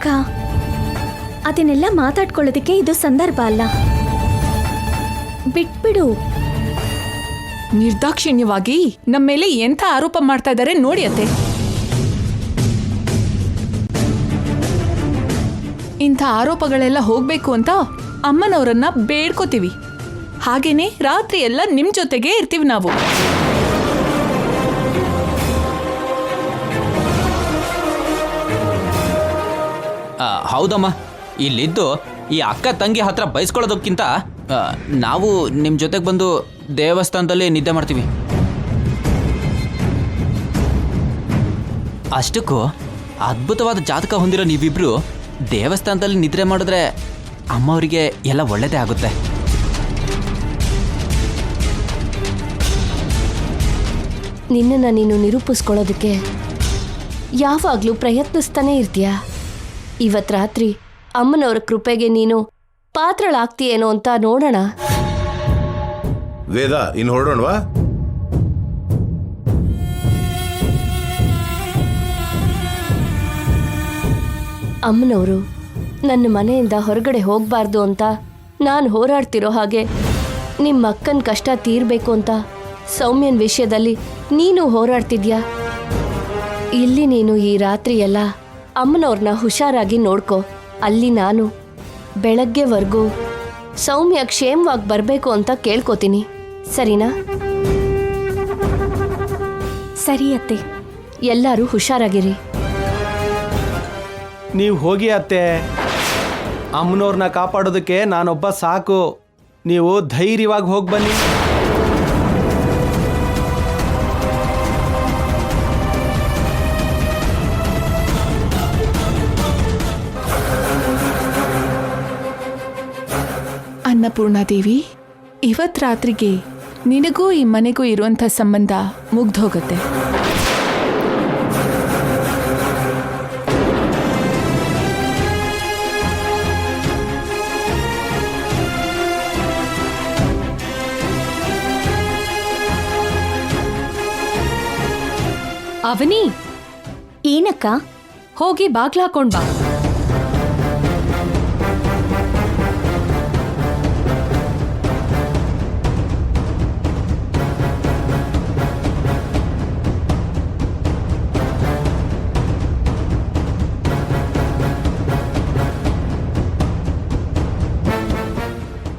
ಅಕ್ಕ, ಅದನ್ನೆಲ್ಲ ಮಾತಾಡ್ಕೊಳ್ಳೋದಕ್ಕೆ ಇದು ಸಂದರ್ಭ ಅಲ್ಲ. ಬಿಟ್ಬಿಡು. ನಿರ್ದಾಕ್ಷಿಣ್ಯವಾಗಿ ನಮ್ಮ ಮೇಲೆ ಎಂಥ ಆರೋಪ ಮಾಡ್ತಾ ಇದ್ದಾರೆ ನೋಡಿ ಅತ್ತೆ. ಇಂಥ ಆರೋಪಗಳೆಲ್ಲ ಹೋಗ್ಬೇಕು ಅಂತ ಅಮ್ಮನವರನ್ನ ಬೇಡ್ಕೋತೀವಿ. ಹಾಗೇನೆ ರಾತ್ರಿ ಎಲ್ಲ ನಿಮ್ ಜೊತೆಗೆ ಇರ್ತೀವಿ ನಾವು. ಹೌದಮ್ಮ, ಇಲ್ಲಿದ್ದು ಈ ಅಕ್ಕ ತಂಗಿ ಹತ್ರ ಬಯಸ್ಕೊಳ್ಳೋದಕ್ಕಿಂತ ನಾವು ನಿಮ್ಮ ಜೊತೆಗೆ ಬಂದು ದೇವಸ್ಥಾನದಲ್ಲಿ ನಿದ್ದೆ ಮಾಡ್ತೀವಿ. ಅಷ್ಟಕ್ಕೂ ಅದ್ಭುತವಾದ ಜಾತಕ ಹೊಂದಿರೋ ನೀವಿಬ್ರು ದೇವಸ್ಥಾನದಲ್ಲಿ ನಿದ್ರೆ ಮಾಡಿದ್ರೆ ಅಮ್ಮವರಿಗೆ ಎಲ್ಲ ಒಳ್ಳೆಯದೇ ಆಗುತ್ತೆ. ನಿನ್ನನ್ನು ನೀನು ನಿರೂಪಿಸ್ಕೊಳ್ಳೋದಕ್ಕೆ ಯಾವಾಗಲೂ ಪ್ರಯತ್ನಿಸ್ತಾನೆ ಇರ್ತೀಯ. ಇವತ್ತು ರಾತ್ರಿ ಅಮ್ಮನವರ ಕೃಪೆಗೆ ನೀನು ಪಾತ್ರಳಾಗ್ತೀಯೇನೋ ಅಂತ ನೋಡೋಣ. ವೇದ, ಇನ್ನು ಹೊರಡೋಣವಾ? ಅಮ್ಮನವರು ನನ್ನ ಮನೆಯಿಂದ ಹೊರಗಡೆ ಹೋಗಬಾರ್ದು ಅಂತ ನಾನು ಹೋರಾಡ್ತಿರೋ ಹಾಗೆ ನಿಮ್ಮ ಅಕ್ಕನ ಕಷ್ಟ ತೀರಬೇಕು ಅಂತ ಸೌಮ್ಯನ ವಿಷಯದಲ್ಲಿ ನೀನು ಹೋರಾಡ್ತಿದ್ಯಾ. ಇಲ್ಲಿ ನೀನು ಈ ರಾತ್ರಿ ಎಲ್ಲ ಅಮ್ಮನವ್ರನ್ನ ಹುಷಾರಾಗಿ ನೋಡ್ಕೊ. ಅಲ್ಲಿ ನಾನು ಬೆಳಗ್ಗೆವರೆಗೂ ಸೌಮ್ಯ ಕ್ಷೇಮವಾಗಿ ಬರಬೇಕು ಅಂತ ಕೇಳ್ಕೊತೀನಿ. ಸರಿನಾ? ಸರಿ ಅತ್ತೆ. ಎಲ್ಲರೂ ಹುಷಾರಾಗಿರಿ. ನೀವು ಹೋಗಿ ಅತ್ತೆ. ಅಮ್ಮನವ್ರನ್ನ ಕಾಪಾಡೋದಕ್ಕೆ ನಾನೊಬ್ಬ ಸಾಕು. ನೀವು ಧೈರ್ಯವಾಗಿ ಹೋಗಿ ಬನ್ನಿ. ಅನ್ನಪೂರ್ಣಾದೇವಿ, ಇವತ್ತು ರಾತ್ರಿಗೆ ನಿನಗೂ ಈ ಮನೆಗೂ ಇರುವಂಥ ಸಂಬಂಧ ಮುಗ್ದೋಗತ್ತೆ. ಅವನಿ, ಏನಕ್ಕ? ಹೋಗಿ ಬಾಗ್ಲ ಹಾಕೊಂಡ್ ಬಾ.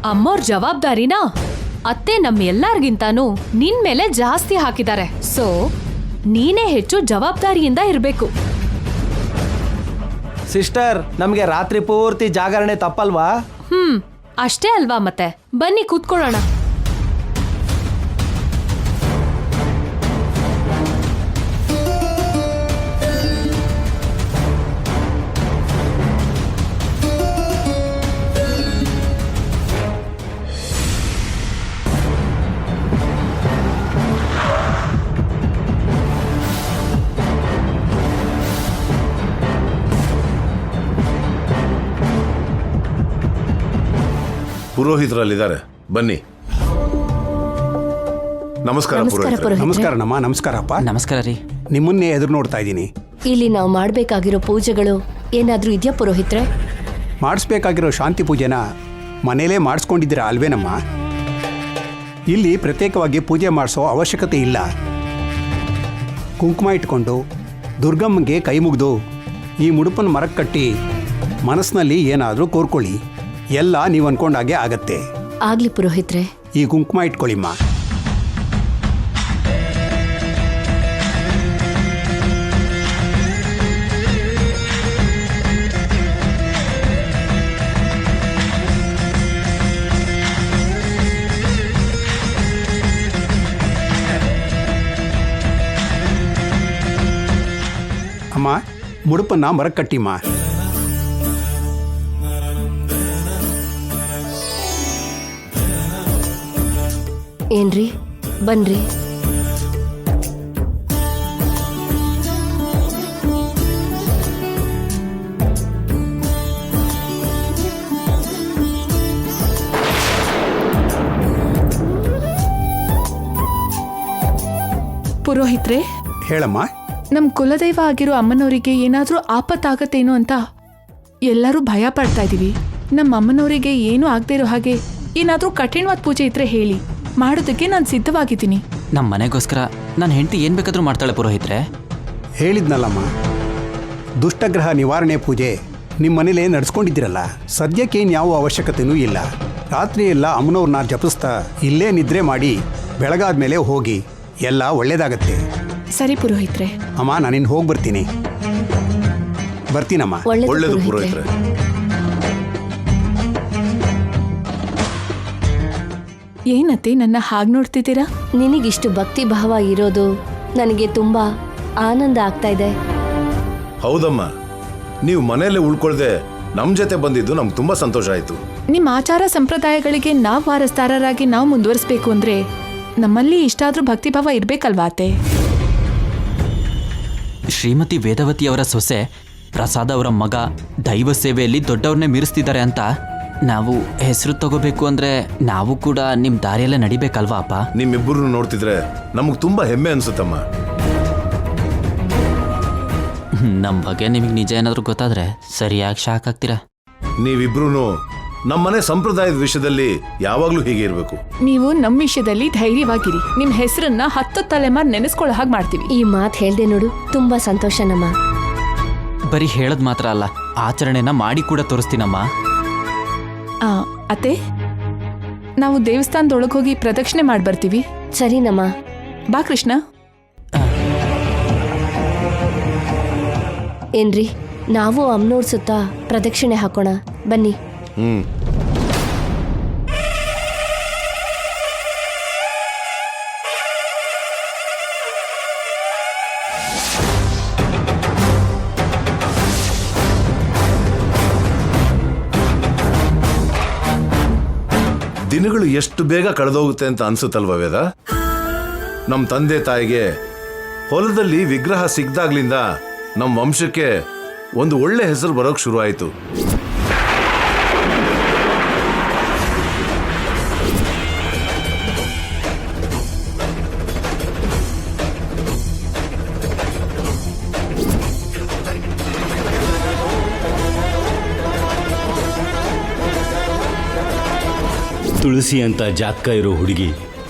ಅಮ್ಮೋರ್ ಜವಾಬ್ದಾರಿನ ಅತ್ತೆ ನಮ್ಮೆಲ್ಲರಿಗಿಂತಾನು ನಿನ್ ಮೇಲೆ ಜಾಸ್ತಿ ಹಾಕಿದ್ದಾರೆ. ಸೊ ನೀನೇ ಹೆಚ್ಚು ಜವಾಬ್ದಾರಿಯಿಂದ ಇರಬೇಕು. ಸಿಸ್ಟರ್, ನಮಗೆ ರಾತ್ರಿ ಪೂರ್ತಿ ಜಾಗರಣೆ ತಪ್ಪಲ್ವಾ? ಅಷ್ಟೇ ಅಲ್ವಾ ಮತ್ತೆ. ಬನ್ನಿ ಕೂತ್ಕೊಳ್ಳೋಣ. ಪುರೋಹಿತರಲ್ಲಿದ್ದಾರೆ, ಬನ್ನಿ. ನಮಸ್ಕಾರ ಪುರೋಹಿತರೆ. ನಮಸ್ಕಾರನಮ್ಮ. ನಮಸ್ಕಾರಪ್ಪ. ನಮಸ್ಕಾರ ರೀ. ನಿಮ್ಮನ್ನೇ ಎದುರು ನೋಡ್ತಾ ಇದ್ದೀನಿ. ಇಲ್ಲಿ ನಾವು ಮಾಡಬೇಕಾಗಿರೋ ಪೂಜೆಗಳು ಏನಾದ್ರೂ ಇದೆಯಾ ಪುರೋಹಿತ್ರೆ? ಮಾಡಿಸ್ಬೇಕಾಗಿರೋ ಶಾಂತಿ ಪೂಜೆನ ಮನೇಲೇ ಮಾಡಿಸ್ಕೊಂಡಿದ್ದೀರಾ ಅಲ್ವೇನಮ್ಮ? ಇಲ್ಲಿ ಪ್ರತ್ಯೇಕವಾಗಿ ಪೂಜೆ ಮಾಡಿಸೋ ಅವಶ್ಯಕತೆ ಇಲ್ಲ. ಕುಂಕುಮ ಇಟ್ಕೊಂಡು ದುರ್ಗಮ್ಮಗೆ ಕೈ ಮುಗಿದು ಈ ಮುಡುಪನ ಮರಕ್ಕೆ ಕಟ್ಟಿ ಮನಸ್ಸಿನಲ್ಲಿ ಏನಾದರೂ ಕೋರ್ಕೊಳ್ಳಿ. ಎಲ್ಲ ನೀವು ಅನ್ಕೊಂಡಾಗೆ ಆಗತ್ತೆ. ಆಗ್ಲಿ ಪುರೋಹಿತ್ರೆ. ಈ ಕುಂಕುಮ ಇಟ್ಕೊಳ್ಳಿಮ್ಮ. ಅಮ್ಮ, ಮುಡುಪನ್ನ ಮರಕ್ಕೆ ಕಟ್ಟಿಮ್ಮ. ಏನ್ರಿ, ಬನ್ರಿ. ಪುರೋಹಿತ್ರೆ, ಹೇಳಮ್ಮ. ನಮ್ ಕುಲದೈವ ಆಗಿರೋ ಅಮ್ಮನವರಿಗೆ ಏನಾದ್ರೂ ಆಪತ್ತಾಗತ್ತೇನೋ ಅಂತ ಎಲ್ಲರೂ ಭಯ ಪಡ್ತಾ ಇದೀವಿ. ನಮ್ಮ ಅಮ್ಮನವರಿಗೆ ಏನೂ ಆಗದೆ ಇರೋ ಹಾಗೆ ಏನಾದರೂ ಕಠಿಣವಾದ ಪೂಜೆ ಇದ್ರೆ ಹೇಳಿ, ಮಾಡೋದಕ್ಕೆ ನಾನು ಸಿದ್ಧವಾಗಿದ್ದೀನಿ. ನಮ್ಮ ಮನೆಗೋಸ್ಕರ ನನ್ನ ಹೆಂಡತಿ ಏನು ಬೇಕಾದರೂ ಮಾಡ್ತಾಳೆ ಪುರೋಹಿತ್ರೆ. ಹೇಳಿದ್ನಲ್ಲಮ್ಮ, ದುಷ್ಟಗ್ರಹ ನಿವಾರಣೆ ಪೂಜೆ ನಿಮ್ಮ ಮನೇಲೇ ನಡೆಸ್ಕೊಂಡಿದ್ದೀರಲ್ಲ, ಸದ್ಯಕ್ಕೇನು ಯಾವ ಅವಶ್ಯಕತೆಯೂ ಇಲ್ಲ. ರಾತ್ರಿ ಎಲ್ಲ ಅಮ್ಮನವ್ರನ್ನ ಜಪಿಸ್ತಾ ಇಲ್ಲೇ ನಿದ್ರೆ ಮಾಡಿ ಬೆಳಗಾದ ಮೇಲೆ ಹೋಗಿ, ಎಲ್ಲ ಒಳ್ಳೇದಾಗತ್ತೆ. ಸರಿ ಪುರೋಹಿತ್ರೆ. ಅಮ್ಮ, ನಾನಿನ್ನು ಹೋಗಿ ಬರ್ತೀನಿ. ಬರ್ತೀನಮ್ಮ. ಒಳ್ಳೇದು ಪುರೋಹಿತ್ರೆ. ಪುರೋಹಿತ್ರೆ. ಏನತ್ತೆ ನನ್ನ ಹಾಗೆ ನೋಡ್ತಿದ್ದೀರಾ? ನಿನಗಿಷ್ಟು ಭಕ್ತಿ ಭಾವ ಇರೋದು ನನಗೆ ತುಂಬಾ ಆನಂದ ಆಗ್ತಾ ಇದೆ. ಹೌದಮ್ಮ, ನೀವು ಮನೆಯಲ್ಲೇ ಉಳ್ಕೊಳ್ದೆ ನಮ್ಮ ಜೊತೆ ಬಂದಿದ್ದು ನಮ್ಗೆ ತುಂಬಾ ಸಂತೋಷ ಆಯ್ತು. ನಿಮ್ಮ ಆಚಾರ ಸಂಪ್ರದಾಯಗಳಿಗೆ ನಾವು ವಾರಸ್ದಾರರಾಗಿ ನಾವು ಮುಂದುವರಿಸಬೇಕು ಅಂದ್ರೆ ನಮ್ಮಲ್ಲಿ ಇಷ್ಟಾದ್ರೂ ಭಕ್ತಿಭಾವ ಇರ್ಬೇಕಲ್ವಾ ಅತ್ತೆ? ಶ್ರೀಮತಿ ವೇದವತಿ ಅವರ ಸೊಸೆ ಪ್ರಸಾದ್ ಅವರ ಮಗ ದೈವ ಸೇವೆಯಲ್ಲಿ ದೊಡ್ಡವ್ರನ್ನೇ ಮೀರಿಸ್ತಿದ್ದಾರೆ ಅಂತ ನಾವು ಹೆಸರು ತಗೋಬೇಕು ಅಂದ್ರೆ ನಾವು ಕೂಡ ನಿಮ್ಮ ದಾರಿಯಲ್ಲೇ ನಡಿಬೇಕಲ್ವಾ ಅಪ್ಪ? ನಿಮ್ಮಿಬ್ಬರನ್ನು ನೋಡ್ತಿದ್ರೆ ನಮಗೆ ತುಂಬಾ ಹೆಮ್ಮೆ ಅನ್ಸುತ್ತಮ್ಮ. ನಮ್ಮ ಬಗ್ಗೆ ನಿಮಗೆ ನಿಜ ಏನಾದರೂ ಗೊತ್ತಾದ್ರೆ ಸರಿಯಾಗಿ ಶಾಕ್ ಆಗ್ತೀರಾ. ನೀವಿಬ್ರು ನಮ್ಮನೆ ಸಂಪ್ರದಾಯದ ವಿಷಯದಲ್ಲಿ ಯಾವಾಗ್ಲೂ ಹೀಗೆ ಇರಬೇಕು. ನೀವು ನಮ್ಮ ವಿಷಯದಲ್ಲಿ ಧೈರ್ಯವಾಗಿರಿ. ನಿಮ್ಮ ಹೆಸರನ್ನ 10 ತಲೆಮಾರು ನೆನೆಸ್ಕೊಳ್ಳೋ ಹಾಗೆ ಮಾಡ್ತೀವಿ. ಈ ಮಾತು ಹೇಳ್ದೆ ನೋಡು, ತುಂಬಾ ಸಂತೋಷನಮ್ಮ. ಬರೀ ಹೇಳೋದು ಮಾತ್ರ ಅಲ್ಲ, ಆಚರಣೆನ ಮಾಡಿ ಕೂಡ ತೋರಿಸ್ತೀನಮ್ಮ. ಅತ್ತೆ, ನಾವು ದೇವಸ್ಥಾನದೊಳಗೆ ಹೋಗಿ ಪ್ರದಕ್ಷಿಣೆ ಮಾಡಿ ಬರ್ತೀವಿ. ಸರಿನಮ್ಮ. ಬಾ ಕೃಷ್ಣ. ಏನ್ರಿ, ನಾವು ಅಮ್ಮನವ್ರ ಸುತ್ತ ಪ್ರದಕ್ಷಿಣೆ ಹಾಕೋಣ ಬನ್ನಿ. ದಿನಗಳು ಎಷ್ಟು ಬೇಗ ಕಳೆದೋಗುತ್ತೆ ಅಂತ ಅನ್ಸುತ್ತಲ್ವ ವೇದ? ನಮ್ಮ ತಂದೆ ತಾಯಿಗೆ ಹೊಲದಲ್ಲಿ ವಿಗ್ರಹ ಸಿಗ್ದಾಗ್ಲಿಂದ ನಮ್ಮ ವಂಶಕ್ಕೆ ಒಂದು ಒಳ್ಳೆ ಹೆಸರು ಬರೋಕ್ ಶುರು ಆಯಿತು. ತುಳಸಿ ಅಂತ ಜಾತ್ಕ ಇರೋ ಹುಡುಗಿ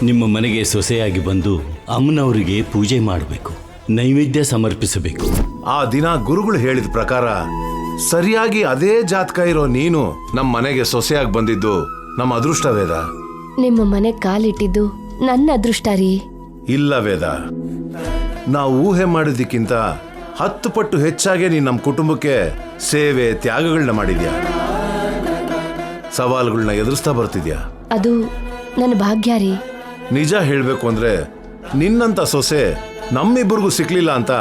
ನಿಮ್ಮ ಮನೆಗೆ ಸೊಸೆಯಾಗಿ ಬಂದು ಅಮ್ಮನವರಿಗೆ ಪೂಜೆ ಮಾಡಬೇಕು, ನೈವೇದ್ಯ ಸಮರ್ಪಿಸಬೇಕು. ಆ ದಿನ ಗುರುಗಳು ಹೇಳಿದ ಪ್ರಕಾರ ಸರಿಯಾಗಿ ಅದೇ ಜಾತಕ ಇರೋ ನೀನು ನಮ್ಮ ಮನೆಗೆ ಸೊಸೆಯಾಗಿ ಬಂದಿದ್ದು ನಮ್ಮ ಅದೃಷ್ಟ ವೇದ. ನಿಮ್ಮ ಮನೆ ಕಾಲಿಟ್ಟಿದ್ದು ನನ್ನ ಅದೃಷ್ಟ ರೀ. ಇಲ್ಲ ವೇದ, ನಾವು ಊಹೆ ಮಾಡಿದ್ದಕ್ಕಿಂತ 10 ಪಟ್ಟು ಹೆಚ್ಚಾಗಿ ನೀನು ನಮ್ಮ ಕುಟುಂಬಕ್ಕೆ ಸೇವೆ ತ್ಯಾಗಗಳನ್ನ ಮಾಡಿದ್ಯಾ, ಸವಾಲುಗಳನ್ನ ಎದುರಿಸ್ತಾ ಬರ್ತಿದ್ಯಾ. ಅದು ನನ್ನ ಭಾಗ್ಯ ರೀ. ನಿಜ ಹೇಳ್ಬೇಕು ಅಂದ್ರೆ ನಿನ್ನಂತ ಸೊಸೆ ನಮ್ಮಿಬ್ಬರಿಗೂ ಸಿಕ್ಲಿಲ್ಲ ಅಂತ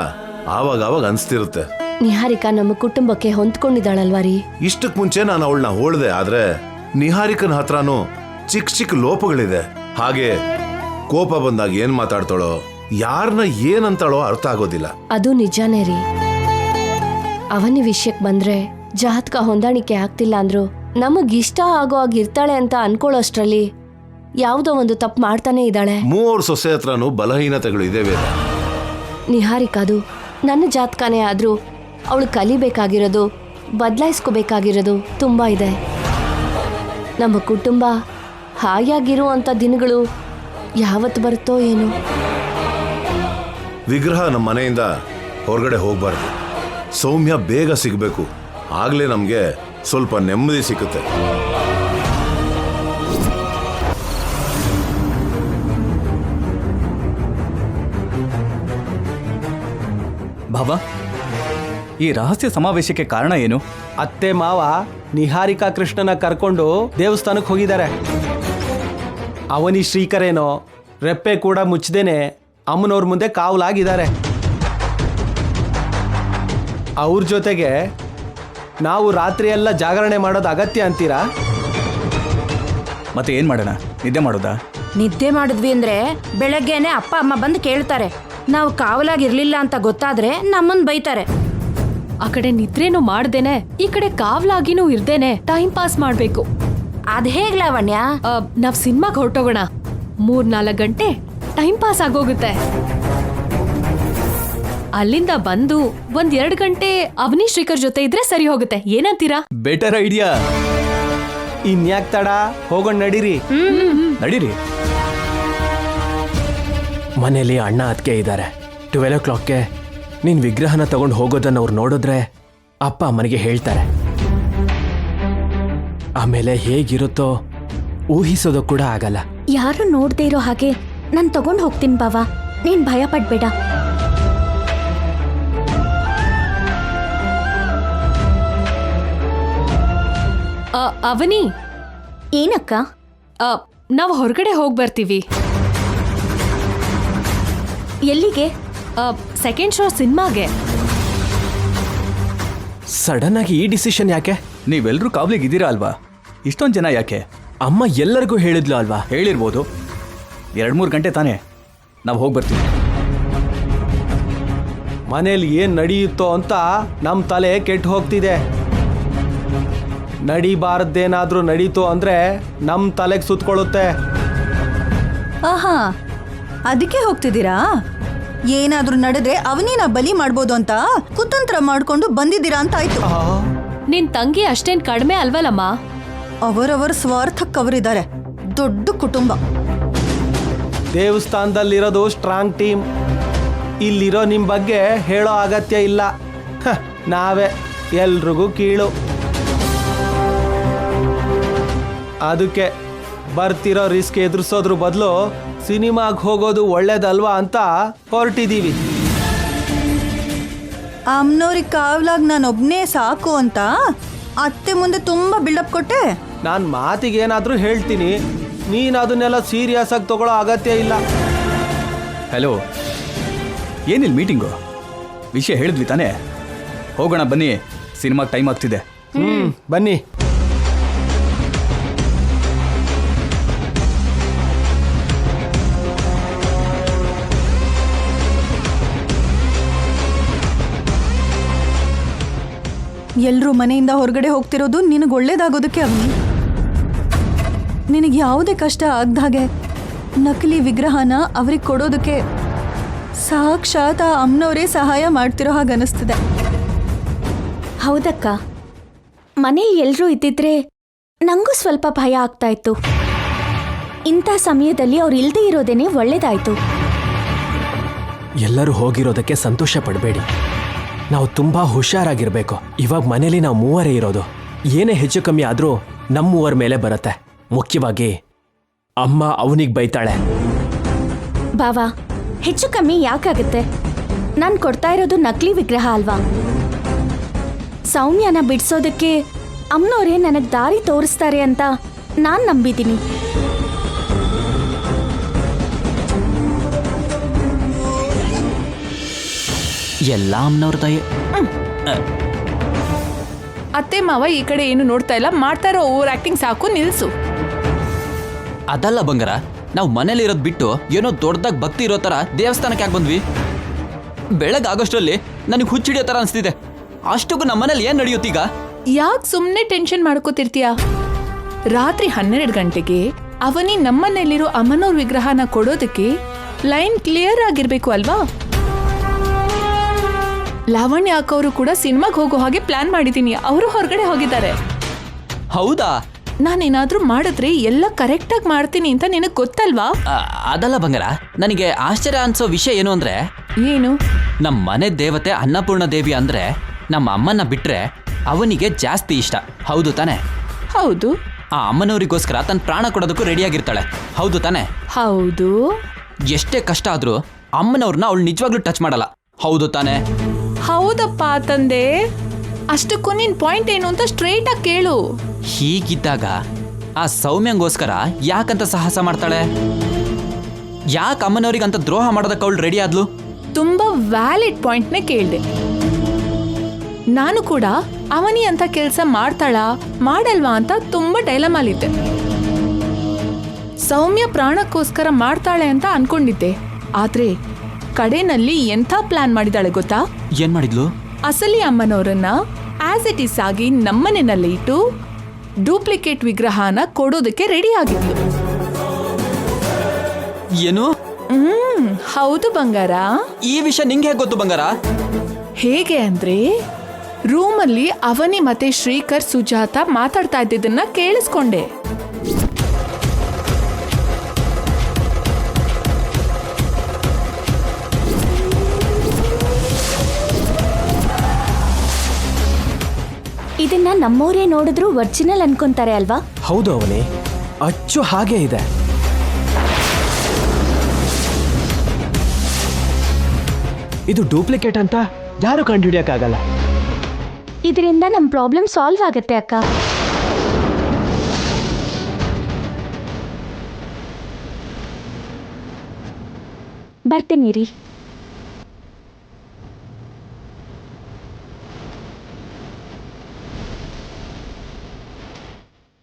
ಆವಾಗ ಅನ್ಸ್ತಿರುತ್ತೆ. ನಿಹಾರಿಕಾ ನಮ್ಮ ಕುಟುಂಬಕ್ಕೆ ಹೊಂದ್ಕೊಂಡಿದ್ದಾಳಲ್ವಾ ರೀ. ಇಷ್ಟಕ್ ಮುಂಚೆ ನಾನು ಅವಳನ್ನ ಹೋಳ್ದೆ, ಆದ್ರೆ ನಿಹಾರಿಕನ ಹತ್ರನೂ ಚಿಕ್ಕ ಲೋಪಗಳಿದೆ. ಹಾಗೆ ಕೋಪ ಬಂದಾಗ ಏನ್ ಮಾತಾಡ್ತಾಳೋ, ಯಾರನ್ನ ಏನಂತಾಳೋ ಅರ್ಥ ಆಗೋದಿಲ್ಲ. ಅದು ನಿಜಾನೇ ರೀ. ಅವನ ವಿಷಯಕ್ಕೆ ಬಂದ್ರೆ ಜಾತಕ ಹೊಂದಾಣಿಕೆ ಆಗ್ತಿಲ್ಲ ಅಂದ್ರು ನಮಗಿಷ್ಟ ಆಗೋ ಆಗಿರ್ತಾಳೆ ಅಂತ ಅನ್ಕೊಳ್ಳೋಷ್ಟ್ರಲ್ಲಿ ಯಾವುದೋ ಒಂದು ತಪ್ಪು ಮಾಡ್ತಾನೆ ಇದ್ದಾಳೆ. 3 ಸೊಸೆ ಹತ್ರನೂ ಬಲಹೀನತೆಗಳು ಇದೆ ವೇದ. ನಿಹಾರಿಕಾದು ನನ್ನ ಜಾತಕನೇ ಆದ್ರೂ ಅವಳು ಕಲಿಬೇಕಾಗಿರೋದು, ಬದಲಾಯಿಸ್ಕೋಬೇಕಾಗಿರೋದು ತುಂಬಾ ಇದೆ. ನಮ್ಮ ಕುಟುಂಬ ಹಾಯಾಗಿರುವಂತ ದಿನಗಳು ಯಾವತ್ತು ಬರುತ್ತೋ ಏನೋ. ವಿಗ್ರಹ ನಮ್ಮ ಮನೆಯಿಂದ ಹೊರಗಡೆ ಹೋಗ್ಬಾರ್ದು, ಸೌಮ್ಯ ಬೇಗ ಸಿಗಬೇಕು. ಆಗ್ಲೇ ನಮ್ಗೆ ಸ್ವಲ್ಪ ನೆಮ್ಮದಿ ಸಿಕ್ಕುತ್ತೆ. ಬಾಬಾ, ಈ ರಹಸ್ಯ ಸಮಾವೇಶಕ್ಕೆ ಕಾರಣ ಏನು? ಅತ್ತೆ ಮಾವ ನಿಹಾರಿಕಾ ಕೃಷ್ಣನ ಕರ್ಕೊಂಡು ದೇವಸ್ಥಾನಕ್ಕೆ ಹೋಗಿದ್ದಾರೆ. ಅವನಿ ಶ್ರೀಕರೇನೋ ರೆಪ್ಪೆ ಕೂಡ ಮುಚ್ಚದೇನೆ ಅಮ್ಮನವ್ರ ಮುಂದೆ ಕಾವಲಾಗಿದ್ದಾರೆ. ಅವ್ರ ಜೊತೆಗೆ ನಾವು ರಾತ್ರಿ ಎಲ್ಲ ಜಾಗರಣೆ ಮಾಡೋದು ಅಗತ್ಯ ಅಂತೀರಾ? ಮತ್ತೆ ಏನ್ ಮಾಡೋಣ? ನಿದ್ದೆ ಮಾಡೋದಾ? ನಿದ್ದೆ ಮಾಡಿದ್ವಿ ಅಂದ್ರೆ ಬೆಳಗ್ಗೆನೆ ಅಪ್ಪ ಅಮ್ಮ ಬಂದು ಕೇಳ್ತಾರೆ. ನಾವು ಕಾವಲಾಗಿರ್ಲಿಲ್ಲ ಅಂತ ಗೊತ್ತಾದ್ರೆ ನಮ್ಮನ್ ಬೈತಾರೆ. ಆ ಕಡೆ ನಿದ್ರೇನು ಮಾಡ್ದೇನೆ ಈ ಕಡೆ ಕಾವಲಾಗಿನೂ ಇರ್ದೇನೆ ಟೈಮ್ ಪಾಸ್ ಮಾಡ್ಬೇಕು. ಅದ್ ಹೇಗ್ ಲಾವಣ್ಯ? ನಾವ್ ಸಿನಿಮಾಗ್ ಹೊರಟೋಗೋಣ. 3-4 ಗಂಟೆ ಟೈಮ್ ಪಾಸ್ ಆಗೋಗುತ್ತೆ. ಅಲ್ಲಿಂದ ಬಂದು 1-2 ಗಂಟೆ ಅವನಿ ಶ್ರೀಕರ್ ಜೊತೆ ಇದ್ರೆ ಸರಿ ಹೋಗುತ್ತೆ, ಏನಂತೀರಾ? Better idea. ಇನ್ಯಾಕ್ ತಡ, ಹೋಗೋಣ ನಡೀರಿ. ನಡೀರಿ. ಮನೇಲಿ ಅಣ್ಣ ಅದಕ್ಕೆ ಇದ್ದಾರೆ. 12 o'clockಗೆ ನೀನ್ ವಿಗ್ರಹನ ತಗೊಂಡು ಹೋಗೋದನ್ನ ಅವ್ರು ನೋಡಿದ್ರೆ ಅಪ್ಪ ಅಮ್ಮನಿಗೆ ಹೇಳ್ತಾರೆ. ಆಮೇಲೆ ಹೇಗಿರುತ್ತೋ ಊಹಿಸೋದು ಕೂಡ ಆಗಲ್ಲ. ಯಾರು ನೋಡ್ದೇ ಇರೋ ಹಾಗೆ ನಾನು ತಗೊಂಡು ಹೋಗ್ತೀನಿ ಬಾವಾ, ನೀನ್ ಭಯ ಪಡ್ಬೇಡ. ಅವನಿ, ಏನಕ್ಕ? ನಾವು ಹೊರಗಡೆ ಹೋಗಿ ಬರ್ತೀವಿ. ಎಲ್ಲಿಗೆ? ಸೆಕೆಂಡ್ ಶೋ ಸಿನಿಮಾಗೆ. ಸಡನ್ ಆಗಿ ಈ ಡಿಸಿಷನ್ ಯಾಕೆ? ನೀವೆಲ್ಲರೂ ಕಾವ್ಲಿಗೆ ಇದ್ದೀರಾ ಅಲ್ವಾ? ಇಷ್ಟೊಂದು ಜನ ಯಾಕೆ? ಅಮ್ಮ ಎಲ್ಲರಿಗೂ ಹೇಳಿದ್ಲು ಅಲ್ವಾ? ಹೇಳಿರ್ಬೋದು. 2-3 ಗಂಟೆ ತಾನೇ, ನಾವು ಹೋಗಿ ಬರ್ತೀವಿ. ಮನೇಲಿ ಏನ್ ನಡೆಯುತ್ತೋ ಅಂತ ನಮ್ಮ ತಲೆ ಕೆಟ್ಟು ಹೋಗ್ತಿದೆ. ನಡಿಬಾರ್ದೇನಾದ್ರೂ ನಡೀತು ಅಂದ್ರೆ ನಮ್ಮ ತಲೆಗೆ ಸುತ್ಕೊಳ್ಳುತ್ತೆ. ಆಹಾ, ಅದಕ್ಕೆ ಹೋಗ್ತಿದ್ದೀರಾ? ಏನಾದ್ರೂ ನಡೆದ್ರೆ ಅವನಿನ ಬಲಿ ಮಾಡ್ಬೋದು ಅಂತ ಕುತಂತ್ರ ಮಾಡ್ಕೊಂಡು ಬಂದಿದ್ದೀರಾ ಅಂತ ಆಯ್ತು. ನಿನ್ ತಂಗಿ ಅಷ್ಟೇನ್ ಕಡಿಮೆ ಅಲ್ವಲ್ಲಮ್ಮ? ಅವರವರ ಸ್ವಾರ್ಥಕ್ಕವರಿದ್ದಾರೆ. ದೊಡ್ಡ ಕುಟುಂಬ. ದೇವಸ್ಥಾನದಲ್ಲಿರೋದು ಸ್ಟ್ರಾಂಗ್ ಟೀಮ್. ಇಲ್ಲಿರೋ ನಿಮ್ ಬಗ್ಗೆ ಹೇಳೋ ಅಗತ್ಯ ಇಲ್ಲ. ನಾವೇ ಎಲ್ರಿಗೂ ಕೀಳು. ಅದಕ್ಕೆ ಬರ್ತಿರೋ ರಿಸ್ಕ್ ಎದುರಿಸೋದ್ರ ಬದಲು ಸಿನಿಮಾಗೆ ಹೋಗೋದು ಒಳ್ಳೇದಲ್ವಾ ಅಂತ ಹೊರಟಿದ್ದೀವಿ. ಅಮ್ನವ್ರಿಗೆ ಕಾವ್ಲಾಗ್ ನಾನೊಬ್ನೇ ಸಾಕು ಅಂತ ಅತ್ತೆ ಮುಂದೆ ತುಂಬಾ ಬಿಲ್ಡಪ್ ಕೊಟ್ಟೆ. ನಾನು ಮಾತಿಗೆ ಏನಾದರೂ ಹೇಳ್ತೀನಿ, ನೀನು ಅದನ್ನೆಲ್ಲ ಸೀರಿಯಸ್ ಆಗಿ ತಗೊಳ್ಳೋ ಅಗತ್ಯ ಇಲ್ಲ. ಹಲೋ, ಏನಿಲ್ಲ ಮೀಟಿಂಗು? ವಿಷಯ ಹೇಳಿದ್ವಿ ತಾನೇ? ಹೋಗೋಣ ಬನ್ನಿ, ಸಿನಿಮಾಗೆ ಟೈಮ್ ಆಗ್ತಿದೆ. ಬನ್ನಿ. ಎಲ್ರೂ ಮನೆಯಿಂದ ಹೊರಗಡೆ ಹೋಗ್ತಿರೋದು ನಿನಗೆ ಒಳ್ಳೇದಾಗೋದಕ್ಕೆ. ಅವನಿ, ನಿನಗೆ ಯಾವುದೇ ಕಷ್ಟ ಆಗ್ದಾಗೆ ನಕಲಿ ವಿಗ್ರಹನ ಅವ್ರಿಗೆ ಕೊಡೋದಕ್ಕೆ ಸಾಕ್ಷಾತ್ ಆ ಅಮ್ಮನವರೇ ಸಹಾಯ ಮಾಡ್ತಿರೋ ಹಾಗೆ ಅನಿಸ್ತಿದೆ. ಹೌದಕ್ಕ, ಮನೇಲಿ ಎಲ್ಲರೂ ಇದ್ದಿದ್ರೆ ನಂಗೂ ಸ್ವಲ್ಪ ಭಯ ಆಗ್ತಾ ಇತ್ತು. ಇಂಥ ಸಮಯದಲ್ಲಿ ಅವ್ರು ಇಲ್ಲದೆ ಇರೋದೇನೆ ಒಳ್ಳೇದಾಯ್ತು. ಎಲ್ಲರೂ ಹೋಗಿರೋದಕ್ಕೆ ಸಂತೋಷ ಪಡಬೇಡಿ. ನಾವು ತುಂಬಾ ಹುಷಾರಾಗಿರ್ಬೇಕು. ಇವಾಗ ಮನೇಲಿ ನಾವು 3 ಇರೋದು. ಏನೇ ಹೆಚ್ಚು ಕಮ್ಮಿ ಆದ್ರೂ ನಮ್ಮ 3 ಮೇಲೆ ಬರುತ್ತೆ. ಮುಖ್ಯವಾಗಿ ಅಮ್ಮ ಅವನಿಗೆ ಬೈತಾಳೆ. ಬಾವಾ, ಹೆಚ್ಚು ಕಮ್ಮಿ ಯಾಕಾಗುತ್ತೆ? ನಾನು ಕೊಡ್ತಾ ಇರೋದು ನಕಲಿ ವಿಗ್ರಹ ಅಲ್ವಾ? ಸೌಮ್ಯನ ಬಿಡಿಸೋದಕ್ಕೆ ಅಮ್ಮನವರೇ ನನಗೆ ದಾರಿ ತೋರಿಸ್ತಾರೆ ಅಂತ ನಾನು ನಂಬಿದ್ದೀನಿ. ಎಲ್ಲ ಅಮ್ಮನವ್ರ ದಯೆ. ಅತ್ತೆ ಮಾವ ಈ ಕಡೆ ಏನು ನೋಡ್ತಾ ಇಲ್ಲ, ಮಾಡ್ತಾ ಇರೋ ಓವರ್ ಆಕ್ಟಿಂಗ್ ಸಾಕು, ನಿಲ್ಸು. ಅದಲ್ಲ ಬಂಗಾರ, ನಾವು ಮನೇಲಿರೋದು ಬಿಟ್ಟು ಏನೋ ದೊಡ್ಡದಾಗಿ ಭಕ್ತಿ ಇರೋ ಥರ ದೇವಸ್ಥಾನಕ್ಕೆ ಯಾಕೆ ಬಂದ್ವಿ? ಬೆಳಗ್ಗೆ ಆಗೋಷ್ಟರಲ್ಲಿ ನನಗೆ ಹುಚ್ಚಿಡಿಯೋ ಥರ ಅನಿಸ್ತಿದೆ. ಅಷ್ಟಕ್ಕೂ ನಮ್ಮ ಮನೇಲಿ ಏನು ನಡೆಯುತ್ತೀಗ? ಯಾಕೆ ಸುಮ್ಮನೆ ಟೆನ್ಷನ್ ಮಾಡ್ಕೋತಿರ್ತೀಯ? ರಾತ್ರಿ 12 ಗಂಟೆಗೆ ಅವನಿ ನಮ್ಮನೇಲಿರೋ ಅಮ್ಮನವ್ರ ವಿಗ್ರಹನ ಕೊಡೋದಕ್ಕೆ ಲೈನ್ ಕ್ಲಿಯರ್ ಆಗಿರ್ಬೇಕು ಅಲ್ವಾ? ಲಾವಣ್ಯ ಅಕ್ಕವರು ಕೂಡ ಸಿನಿಮಾಗೆ ಹೋಗೋ ಹಾಗೆ ಪ್ಲಾನ್ ಮಾಡಿದ್ದೀನಿ. ಅವರು ಹೊರಗಡೆ ಹೋಗಿದ್ದಾರೆ. ಹೌದಾ? ನಾನೇನಾದ್ರೂ ಮಾಡಿದ್ರೆ ಎಲ್ಲ ಕರೆಕ್ಟಾಗಿ ಮಾಡ್ತೀನಿ ಅಂತ ನಿನಗೆ ಗೊತ್ತಲ್ವಾ? ಅದಲ್ಲ ಬಂಗಾರ, ನನಗೆ ಆಶ್ಚರ್ಯ ಅನ್ಸೋ ವಿಷಯ ಏನು ಅಂದ್ರೆ, ಏನು? ನಮ್ಮ ಮನೆ ದೇವತೆ ಅನ್ನಪೂರ್ಣ ದೇವಿ ಅಂದ್ರೆ ನಮ್ಮ ಅಮ್ಮನ ಬಿಟ್ರೆ ಅವನಿಗೆ ಜಾಸ್ತಿ ಇಷ್ಟ. ಹೌದು ತಾನೆ? ಹೌದು. ಆ ಅಮ್ಮನವರಿಗೋಸ್ಕರ ತನ್ನ ಪ್ರಾಣ ಕೊಡೋದಕ್ಕೂ ರೆಡಿಯಾಗಿರ್ತಾಳೆ. ಹೌದು ತಾನೆ? ಹೌದು. ಎಷ್ಟೇ ಕಷ್ಟ ಆದ್ರೂ ಅಮ್ಮನವ್ರನ್ನ ಅವಳು ನಿಜವಾಗ್ಲೂ ಟಚ್ ಮಾಡಲ್ಲ. ಹೌದು ತಾನೆ? ಹೌದಪ್ಪ ತಂದೆ. ಅಷ್ಟಕ್ಕೂ ನಿನ್ ಪಾಯಿಂಟ್ ಏನು ಅಂತ ಸ್ಟ್ರೈಟ್ ಆಗಿ ಕೇಳು. ಹೀಗಿದ್ದಾಗ ಆ ಸೌಮ್ಯಂಗೋಸ್ಕರ ಯಾಕಂತ ಸಾಹಸ ಮಾಡ್ತಾಳೆ? ಯಾಕೆ ಅಮ್ಮನವ್ರಿಗಂತ ದ್ರೋಹ ಮಾಡೋದಕ್ಕೆ ಅವಳು ರೆಡಿ ಆದ್ಲು? ತುಂಬಾ ವ್ಯಾಲಿಡ್ ಪಾಯಿಂಟ್ನೇ ಕೇಳಿದೆ. ನಾನು ಕೂಡ ಅವನಿ ಅಂತ ಕೆಲಸ ಮಾಡ್ತಾಳಾ ಮಾಡಲ್ವಾ ಅಂತ ತುಂಬಾ ಡೈಲಮಾಲಿದ್ದೆ. ಸೌಮ್ಯ ಪ್ರಾಣಕ್ಕೋಸ್ಕರ ಮಾಡ್ತಾಳೆ ಅಂತ ಅನ್ಕೊಂಡಿದ್ದೆ. ಆದ್ರೆ ಕಡೆನಲ್ಲಿ ಎಂಥ ಪ್ಲಾನ್ ಮಾಡಿದಾಳೆ ಗೊತ್ತಾ? ಏನ್ ಮಾಡಿದ್ಲು? ಅಸಲಿ ಅಮ್ಮನವರನ್ನ ಆಸ್ ಇಟ್ ಈಸ್ ಆಗಿ ನಮ್ಮನೆಯಲ್ಲಿ ಇಟ್ಟು ಡೂಪ್ಲಿಕೇಟ್ ವಿಗ್ರಹನ ಕೊಡೋದಕ್ಕೆ ರೆಡಿ ಆಗಿದ್ಲು. ಏನು? ಹೌದು ಬಂಗಾರ. ಈ ವಿಷಯ ನಿಂಗೆ ಹೇಗೆ ಗೊತ್ತು ಬಂಗಾರ? ಹೇಗೆ ಅಂದ್ರೆ ರೂಮಲ್ಲಿ ಅವನಿ ಮತ್ತೆ ಶ್ರೀಕರ್ ಸುಜಾತ ಮಾತಾಡ್ತಾ ಇದ್ದಿದ್ದನ್ನ ಕೇಳಿಸ್ಕೊಂಡೆ. ಇದನ್ನ ನಮ್ಮೋರೇ ನೋಡಿದ್ರು ಒರಿಜಿನಲ್ ಅನ್ಕೊಂತಾರೆ ಅಲ್ವಾ? ಹೌದು ಅವನಿ, ಅಚ್ಚು ಹಾಗೆ ಇದೆ. ಇದು ಡೂಪ್ಲಿಕೇಟ್ ಅಂತ ಯಾರು ಕಂಡುಹಿಡಿಯಕ್ಕಾಗಲ್ಲ. ಇದರಿಂದ ನಮ್ಮ ಪ್ರಾಬ್ಲಮ್ ಸಾಲ್ವ್ ಆಗತ್ತೆ ಅಕ್ಕ. ಬರ್ತೀನಿ ರೀ.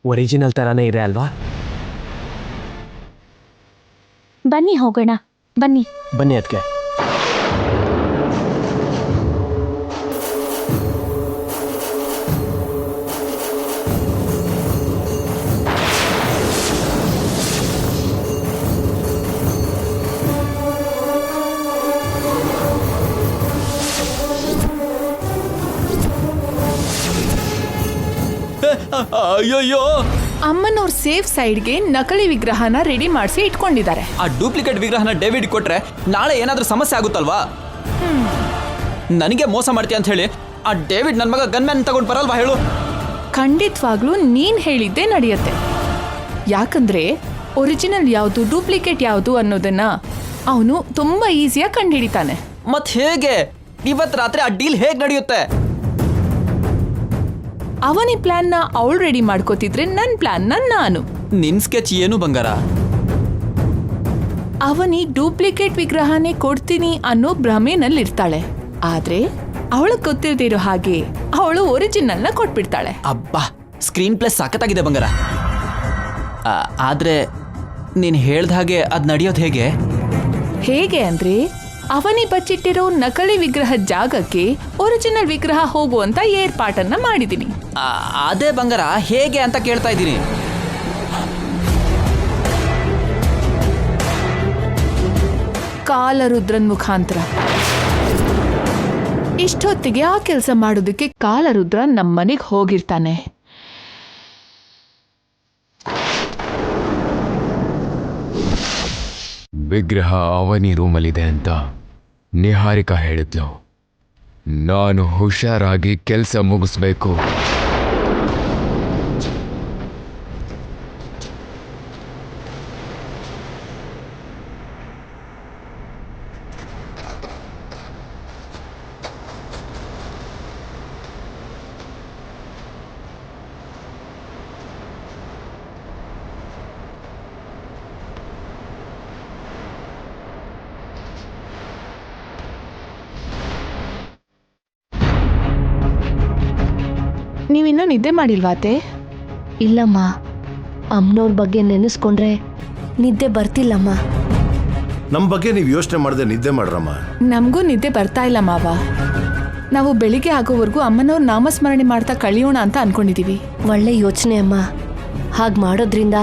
ಒರಿಜಿನಲ್ ತರಾನೇ ಇದೆ ಅಲ್ವಾ? ಬನ್ನಿ ಹೋಗೋಣ, ಬನ್ನಿ. ಬನ್ನಿ ಅದಕ್ಕೆ. ಅಯ್ಯೋಯ್ಯೋ, ಅಮ್ಮನವ್ರ ಸೇಫ್ ಸೈಡ್ಗೆ ನಕಲಿ ವಿಗ್ರಹನ ರೆಡಿ ಮಾಡಿಸಿ ಇಟ್ಕೊಂಡಿದ್ದಾರೆ. ಆ ಡೂಪ್ಲಿಕೇಟ್ ವಿಗ್ರಹನ ಡೇವಿಡ್ ಕೊಟ್ರೆ ನಾಳೆ ಏನಾದ್ರೂ ಸಮಸ್ಯೆ ಆಗುತ್ತಲ್ವಾ? ನನಗೆ ಮೋಸ ಮಾಡ್ತೀಯ ಅಂತ ಹೇಳಿ ಆ ಡೇವಿಡ್ ನನ್ನ ಮಗ ಗನ್ಮ್ಯಾನ್ ತಗೊಂಡು ಬರಲ್ವಾ ಹೇಳು? ಖಂಡಿತವಾಗ್ಲೂ ನೀನ್ ಹೇಳಿದ್ದೇ ನಡೆಯುತ್ತೆ. ಯಾಕಂದ್ರೆ ಒರಿಜಿನಲ್ ಯಾವುದು ಡೂಪ್ಲಿಕೇಟ್ ಯಾವುದು ಅನ್ನೋದನ್ನ ಅವನು ತುಂಬಾ ಈಸಿಯಾಗಿ ಕಂಡುಹಿಡಿತಾನೆ. ಮತ್ ಹೇಗೆ ಇವತ್ತು ರಾತ್ರಿ ಆ ಡೀಲ್ ಹೇಗೆ ನಡೆಯುತ್ತೆ? ಅವನಿ ಪ್ಲಾನ್ನ ಅವಳು ರೆಡಿ ಮಾಡ್ಕೋತಿದ್ರೆ ನನ್ನ ಪ್ಲಾನ್ನ ನಾನು. ನಿನ್ ಸ್ಕೆಚ್ ಏನು ಬಂಗಾರ? ಅವನಿ ಡೂಪ್ಲಿಕೇಟ್ ವಿಗ್ರಹನೇ ಕೊಡ್ತೀನಿ ಅನ್ನೋ ಭ್ರಮೆನಲ್ಲಿರ್ತಾಳೆ. ಆದ್ರೆ ಅವಳಿಗೆ ಗೊತ್ತಿಲ್ದಿರೋ ಹಾಗೆ ಅವಳು ಒರಿಜಿನಲ್ನ ಕೊಟ್ಬಿಡ್ತಾಳೆ. ಅಬ್ಬಾ, ಸ್ಕ್ರೀನ್ ಪ್ಲೇ ಸಖತ್ತಾಗಿದೆ ಬಂಗಾರ. ಆದ್ರೆ ನೀನ್ ಹೇಳ್ದ ಹಾಗೆ ಅದ್ ನಡೆಯೋದು ಹೇಗೆ? ಹೇಗೆ ಅಂದ್ರೆ ಅವನಿ ಬಚ್ಚಿಟ್ಟಿರೋ ನಕಲಿ ವಿಗ್ರಹದ ಜಾಗಕ್ಕೆ ಒರಿಜಿನಲ್ ವಿಗ್ರಹ ಹೋಗುವಂತ ಏರ್ಪಾಟನ್ನ ಮಾಡಿದೀನಿ. ಅದೇ ಬಂಗಾರ, ಹೇಗೆ ಅಂತ ಕೇಳ್ತಾ ಇದ್ದೀನಿ. ಕಾಲರುದ್ರನ್ ಮುಖಾಂತರ. ಇಷ್ಟೊತ್ತಿಗೆ ಆ ಕೆಲಸ ಮಾಡೋದಕ್ಕೆ ಕಾಲರುದ್ರ ನಮ್ಮನೆಗೆ ಹೋಗಿರ್ತಾನೆ. ವಿಗ್ರಹ ಅವನಿ ರೂಮಲ್ಲಿದೆ ಅಂತ ನಿಹಾರಿಕಾ ಹೇಳಿದ್ಲು. ನಾನು ಹುಷಾರಾಗಿ ಕೆಲಸ ಮುಗಿಸ್ಬೇಕು. ನೀವಿನ್ನೂ ನಿದ್ದೆ ಮಾಡಿಲ್ವಾತೆ? ಇಲ್ಲಮ್ಮ, ಅಮ್ಮನವ್ರ ಬಗ್ಗೆ ನೆನೆಸ್ಕೊಂಡ್ರೆ ನಿದ್ದೆ ಬರ್ತಿಲ್ಲಮ್ಮ. ನಮ್ಮ ಬಗ್ಗೆ ನೀವು ಯೋಚನೆ ಮಾಡದೆ ನಿದ್ದೆ ಮಾಡ್ರಮ್ಮ. ನಮಗೂ ನಿದ್ದೆ ಬರ್ತಾ ಇಲ್ಲ ಮಾವ. ನಾವು ಬೆಳಿಗ್ಗೆ ಆಗೋವರೆಗೂ ಅಮ್ಮನವ್ರ ನಾಮಸ್ಮರಣೆ ಮಾಡ್ತಾ ಕಳಿಯೋಣ ಅಂತ ಅನ್ಕೊಂಡಿದೀವಿ. ಒಳ್ಳೆ ಯೋಚನೆ ಅಮ್ಮ. ಹಾಗೆ ಮಾಡೋದ್ರಿಂದ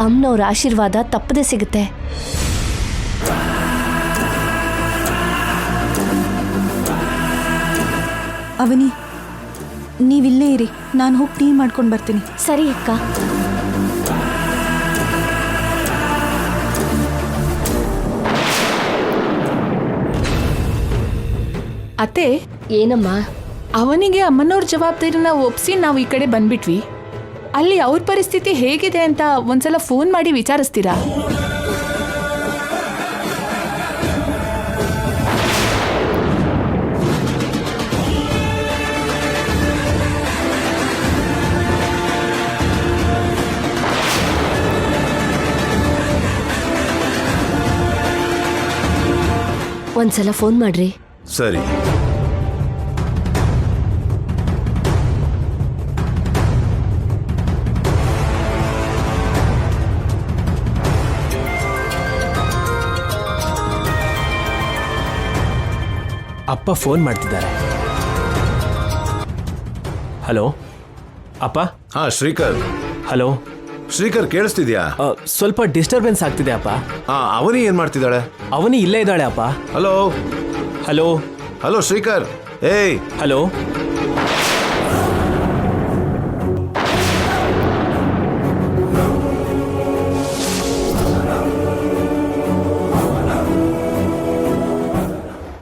ಅಮ್ಮನವ್ರ ಆಶೀರ್ವಾದ ತಪ್ಪದೆ ಸಿಗುತ್ತೆ. ಅವನಿ, ನೀವಿಲ್ಲೇ ಇರಿ, ನಾನು ಹೋಗಿ ಟೀ ಮಾಡ್ಕೊಂಡು ಬರ್ತೀನಿ. ಸರಿ ಅಕ್ಕ. ಅತ್ತೆ, ಏನಮ್ಮ? ಅವನಿಗೆ ಅಮ್ಮನವ್ರ ಜವಾಬ್ದಾರಿನ ಒಪ್ಸಿ ನಾವು ಈ ಕಡೆ ಬಂದ್ಬಿಟ್ವಿ. ಅಲ್ಲಿ ಅವ್ರ ಪರಿಸ್ಥಿತಿ ಹೇಗಿದೆ ಅಂತ ಒಂದ್ಸಲ ಫೋನ್ ಮಾಡಿ ವಿಚಾರಿಸ್ತೀರಾ? ಒಂದ್ಸಲ ಫೋನ್ ಮಾಡ್ರಿ. ಸರಿ. ಅಪ್ಪ ಫೋನ್ ಮಾಡ್ತಿದ್ದಾರೆ. ಹಲೋ ಅಪ್ಪ. ಹಾ ಶ್ರೀಕರ್. ಹಲೋ, ಶ್ರೀಕರ್ ಕೇಳಿಸ್ತಿದ್ಯಾ? ಸ್ವಲ್ಪ ಡಿಸ್ಟರ್ಬೆನ್ಸ್ ಆಗ್ತಿದೆ ಅಪ್ಪ. ಅವನಿ ಏನ್ ಮಾಡ್ತಿದ್ದಾಳೆ? ಅವನಿ ಇಲ್ಲೇ ಇದ್ದಾಳೆ ಅಪ್ಪ. ಹಲೋ ಹಲೋ ಹಲೋ ಶ್ರೀಕರ್, ಏಯ್ ಹಲೋ